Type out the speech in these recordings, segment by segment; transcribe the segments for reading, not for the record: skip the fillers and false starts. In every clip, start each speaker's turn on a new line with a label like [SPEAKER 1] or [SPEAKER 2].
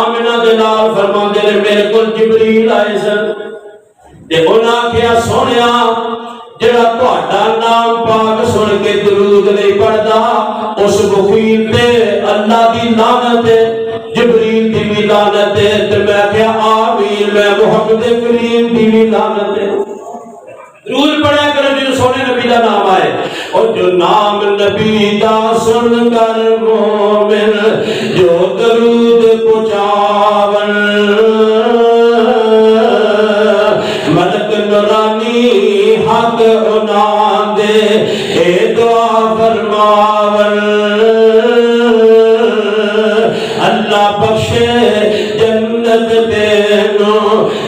[SPEAKER 1] آمنہ دے نال فرماندے نے میرے کول جبریل آئے سن تے انہاں آکھیا سونیا جڑا تہاڈا نام پاک سن کے درود نہیں پڑھدا اس بخیل تے اللہ دی لعنت ہے جبریل دی بھی لعنت ہے تے میں کہیا آمین میں محمد کریم دی بھی لعنت ہے درود پڑھا کرو جو سونے نبی دا نام آئے اور جو نام نبی دا سن کر مومن جو درود پہنچاون ملک نورانی حق انہاں دے اے دعا فرماون اللہ بخشے جنت دینو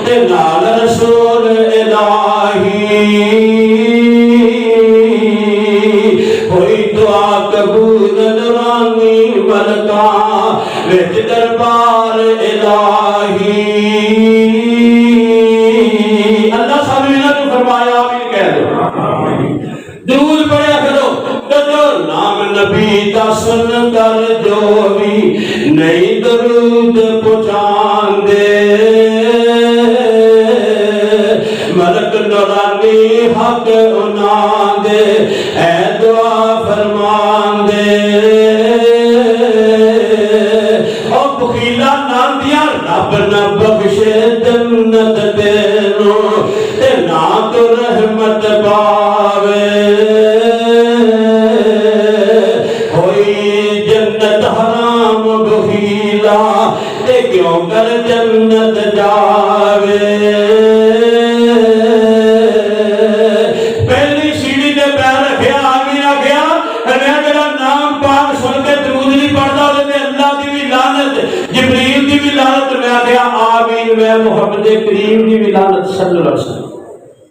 [SPEAKER 1] تے نال رسول الہی ہوئی دعا قبول نورانی ملکہ وچ دربار الہی اللہ سامنے نے فرمایا آمین کہہ دو درود پڑھیا کرو جو نام نبی دا سن کر جو بھی نہیں درود پہنچان دے ملک نورانی حق انہاں دے اے دعا فرمان دے او بخیلا نام دیا رب نہ بخشے جنت دینو تے نہ تو رحمت پاوے ہوئی جنت حرام بخیلا تے کیوں کر جنت جاوے پہلی سیڑھی تے پیر رکھیا آمین آکھیا میں جڑا نام پاک سن کے درود نہیں پڑھدا تے اللہ دی بھی لعنت جبریل دی بھی لعنت میں آکھیا آمین میں محمد کریم دی بھی لعنت صلی اللہ علیہ وسلم